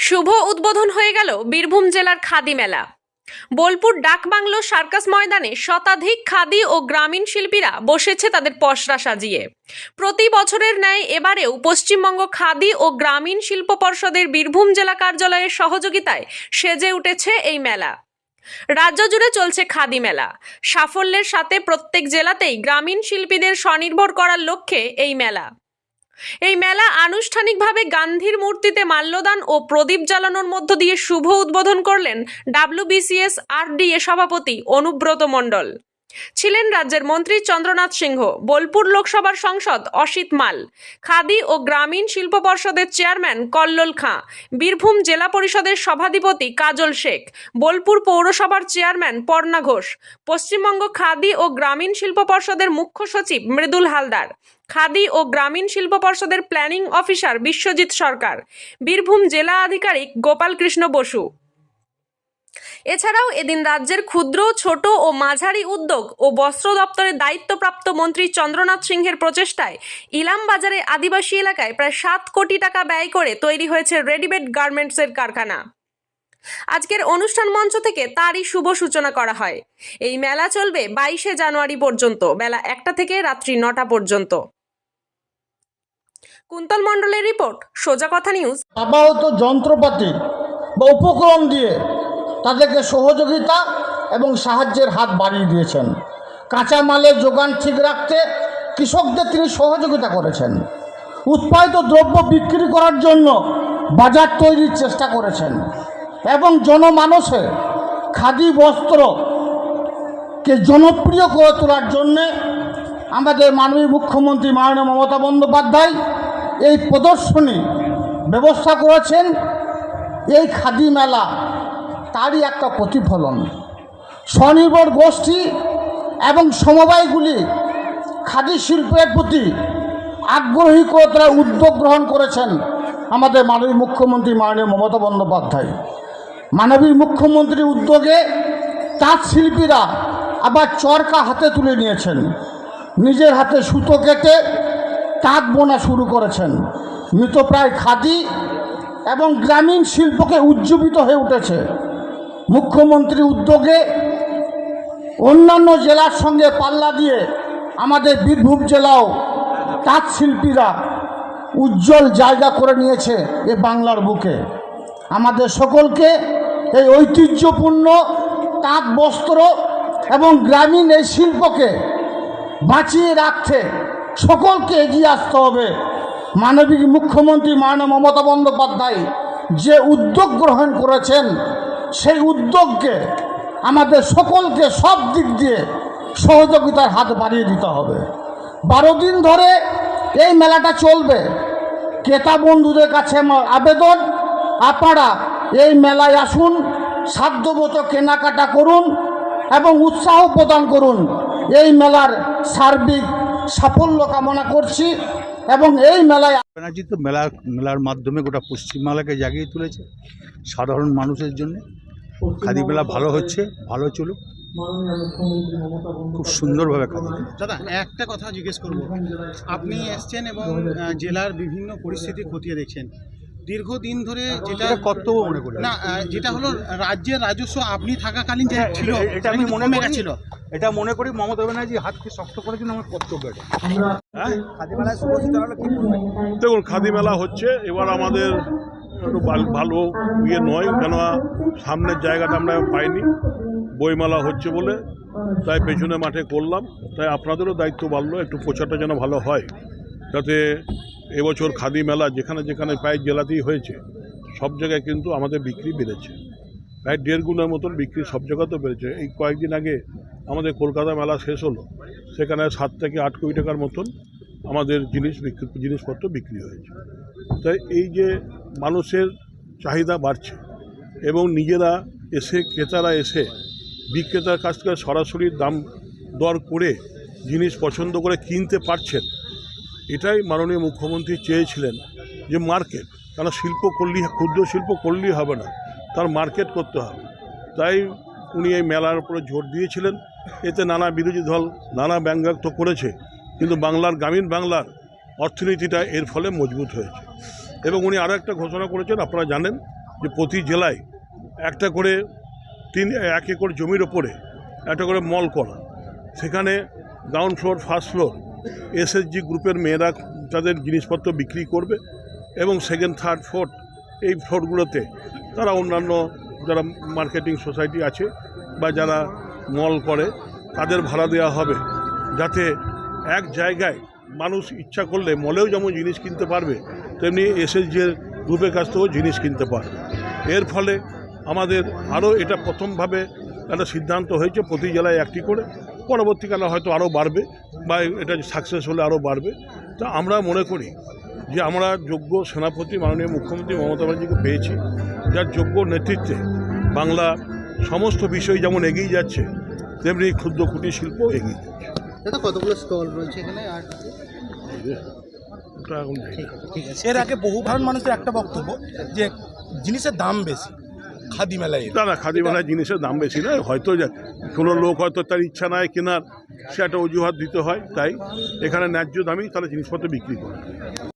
শুভ উদ্বোধন হয়ে গেল বীরভূম জেলার খাদি মেলা। বোলপুর ডাকবাংলো সার্কাস ময়দানে শতাধিক খাদি ও গ্রামীণ শিল্পীরা বসেছে তাদের পসরা সাজিয়ে। প্রতি বছরের ন্যায় এবারেও পশ্চিমবঙ্গ খাদি ও গ্রামীণ শিল্প পর্ষদের বীরভূম জেলা কার্যালয়ের সহযোগিতায় সেজে উঠেছে এই মেলা। রাজ্য জুড়ে চলছে খাদি মেলা। সাফল্যের সাথে প্রত্যেক জেলাতেই গ্রামীণ শিল্পীদের স্বনির্ভর করার লক্ষ্যে এই মেলা আনুষ্ঠানিকভাবে গান্ধীর মূর্তিতে মাল্যদান ও প্রদীপ জ্বালানোর মধ্য দিয়ে শুভ উদ্বোধন করলেন WBCS RDA সভাপতি অনুব্রত মণ্ডল। ছিলেন রাজ্যের মন্ত্রী চন্দ্রনাথ সিংহ, বোলপুর লোকসভার সাংসদ অসিত মাল, খাদি ও গ্রামীণ শিল্প পর্ষদের চেয়ারম্যান কল্লোল খাঁ, বীরভূম জেলা পরিষদের সভাধিপতি কাজল শেখ, বোলপুর পৌরসভার চেয়ারম্যান পর্ণা ঘোষ, পশ্চিমবঙ্গ খাদি ও গ্রামীণ শিল্প পর্ষদের মুখ্য সচিব মৃদুল হালদার, খাদি ও গ্রামীণ শিল্প পর্ষদের প্ল্যানিং অফিসার বিশ্বজিৎ সরকার, বীরভূম জেলা আধিকারিক গোপাল কৃষ্ণ বসু। এছাড়াও এদিন রাজ্যের ক্ষুদ্র, ছোট ও মাঝারি উদ্যোগ ও বস্ত্র দপ্তরের দায়িত্বপ্রাপ্ত মন্ত্রী চন্দ্রনাথ সিংহের প্রচেষ্টায় ইলাম বাজারে আদিবাসী এলাকায় প্রায় 7 কোটি টাকা ব্যয় করে তৈরি হয়েছে রেডিমেড গার্মেন্টসের কারখানা। আজকের অনুষ্ঠান মঞ্চ থেকে তারই শুভ সূচনা করা হয়। এই মেলা চলবে 22শে জানুয়ারি পর্যন্ত, বেলা 1টা থেকে রাত্রি 9টা পর্যন্ত। কুন্তল মণ্ডলের রিপোর্ট, সোজা কথা নিউজ। ব্যবহৃত যন্ত্রপাতি বা উপকরণ দিয়ে তাদেরকে সহযোগিতা এবং সাহায্যের হাত বাড়িয়ে দিয়েছেন। কাঁচামালের যোগান ঠিক রাখতে কৃষকদের তিনি সহযোগিতা করেছেন। উৎপাদিত দ্রব্য বিক্রি করার জন্য বাজার তৈরির চেষ্টা করেছেন এবং জনমানসে খাদি বস্ত্রকে জনপ্রিয় করে তোলার জন্যে আমাদের মাননীয় মুখ্যমন্ত্রী মাননীয় মমতা বন্দ্যোপাধ্যায় এই প্রদর্শনী ব্যবস্থা করেছেন। এই খাদি মেলা তারই একটা প্রতিফলন। স্বনির্ভর গোষ্ঠী এবং সমবায়গুলি খাদি শিল্পের প্রতি আগ্রহী করে তারা উদ্যোগ গ্রহণ করেছেন আমাদের মাননীয় মুখ্যমন্ত্রী মাননীয় মমতা বন্দ্যোপাধ্যায়। মাননীয় মুখ্যমন্ত্রীর উদ্যোগে তাঁত শিল্পীরা আবার চরকা হাতে তুলে নিয়েছেন, নিজের হাতে সুতো কেটে তাঁত বোনা শুরু করেছেন। মৃতপ্রায় খাদি এবং গ্রামীণ শিল্পকে উজ্জীবিত হয়ে উঠেছে। মুখ্যমন্ত্রীর উদ্যোগে অন্যান্য জেলার সঙ্গে পাল্লা দিয়ে আমাদের বীরভূম জেলাও তাঁত শিল্পীরা উজ্জ্বল জায়গা করে নিয়েছে এ বাংলার বুকে। আমাদের সকলকে এই ঐতিহ্যপূর্ণ তাঁত বস্ত্র এবং গ্রামীণ এই শিল্পকে বাঁচিয়ে রাখতে সকলকে এগিয়ে আসতে হবে। মাননীয় মুখ্যমন্ত্রী মাননীয় মমতা বন্দ্যোপাধ্যায় যে উদ্যোগ গ্রহণ করেছেন সেই উদ্যোগকে আমাদের সকলকে সব দিক দিয়ে সহযোগিতার হাত বাড়িয়ে দিতে হবে। 12 দিন ধরে এই মেলাটা চলবে। ক্রেতা বন্ধুদের কাছে আমার আবেদন, আপনারা এই মেলায় আসুন, সাধ্যমতো কেনাকাটা করুন এবং উৎসাহ প্রদান করুন। এই মেলার সার্বিক সাফল্য কামনা করছি এবং এই মেলায় ব্যানার্জি তো মেলার মাধ্যমে গোটা পশ্চিমবাংলাকে জাগিয়ে তুলেছে সাধারণ মানুষের জন্য। খাদি মেলা ভালো হচ্ছে, ভালো চলুক, খুব সুন্দরভাবে খাদি। দাদা একটা কথা জিজ্ঞেস করব, আপনি এসছেন এবং জেলার বিভিন্ন পরিস্থিতি খতিয়ে দেখছেন দীর্ঘদিন ধরে, যেটা কর্তব্য মনে করি না, যেটা হলো রাজ্যের রাজস্ব আপনি থাকাকালীন যে ছিল এটা আমি মনে করি ছিল, এটা মনে করি মমতা ব্যানার্জি হাতকে শক্ত করার জন্য আমার কর্তব্য এটা। দেখুন, খাদি মেলা হচ্ছে, এবার আমাদের একটু ভালো নয়, কেন সামনের জায়গাটা আমরা পাইনি, বইমেলা হচ্ছে বলে তাই পেছনে মাঠে করলাম। তাই আপনাদেরও দায়িত্ব বাড়লো, একটু প্রচারটা যেন ভালো হয়, যাতে এবছর খাদি মেলা যেখানে যেখানে প্রায় জেলাতেই হয়েছে সব জায়গায় কিন্তু আমাদের বিক্রি বেড়েছে, প্রায় 1.5 গুণের মতন বিক্রি সব জায়গাতেও বেড়েছে। এই কয়েকদিন আগে আমাদের কলকাতা মেলা শেষ হলো, সেখানে 7 থেকে 8 কোটি টাকার মতন আমাদের জিনিসপত্র বিক্রি হয়েছে। তাই এই যে মানুষের চাহিদা বাড়ছে এবং নিজেরা এসে, ক্রেতারা এসে বিক্রেতার কাছ থেকে সরাসরি দাম দর করে জিনিস পছন্দ করে কিনতে পারছেন, এটাই মাননীয় মুখ্যমন্ত্রী চেয়েছিলেন যে মার্কেট, কারণ শিল্প করলেই, ক্ষুদ্র শিল্প করলেই হবে না, তার মার্কেট করতে হবে। তাই উনি এই মেলার উপরে জোর দিয়েছিলেন। এতে নানা বিরোধী দল নানা ব্যঙ্গাত্ম করেছে, কিন্তু গ্রামীণ বাংলার অর্থনীতিটা এর ফলে মজবুত হয়েছে। এবং উনি আরও একটা ঘোষণা করেছেন, আপনারা জানেন যে প্রতি জেলায় একটা করে 1 একর জমির ওপরে একটা করে মল করা, সেখানে ground floor, first floor SSG গ্রুপের মেয়েরা তাদের জিনিসপত্র বিক্রি করবে এবং সেকেন্ড, থার্ড, ফোর্থ এই ফ্লোরগুলোতে তারা অন্যান্য যারা মার্কেটিং সোসাইটি আছে বা যারা মল করে তাদের ভাড়া দেওয়া হবে, যাতে এক জায়গায় মানুষ ইচ্ছা করলে মলেও যেমন জিনিস কিনতে পারবে তেমনি এসএসজি গ্রুপের কাছ থেকেও জিনিস কিনতে পারবে। এর ফলে আমাদের আরও এটা প্রথমভাবে একটা সিদ্ধান্ত হয়েছে প্রতি জেলায় একটি করে, পরবর্তীকালে হয়তো আরও বাড়বে বা এটা সাকসেস হলে আরও বাড়বে। তা আমরা মনে করি যে আমরা যোগ্য সেনাপতি মাননীয় মুখ্যমন্ত্রী মমতা ব্যানার্জিকে পেয়েছি, যার যোগ্য নেতৃত্বে বাংলা সমস্ত বিষয় যেমন এগিয়ে যাচ্ছে তেমনি ক্ষুদ্র কুটির শিল্প এগিয়ে যাচ্ছে। দাদা কতগুলো স্টল রয়েছে এখানে? আর ওটা এখন জানি না। ঠিক আছে। এর আগে সাধারণ মানুষের একটা বক্তব্য যে জিনিসের দাম বেশি খাদি মেলায়। না, খাদি মেলায় জিনিসের দাম বেশি নয়, হয়তো কোনো লোক হয়তো তার ইচ্ছা নাই কেনার, সে একটা অজুহাত দিতে হয়, তাই এখানে ন্যায্য দামেই তারা জিনিসপত্র বিক্রি করে।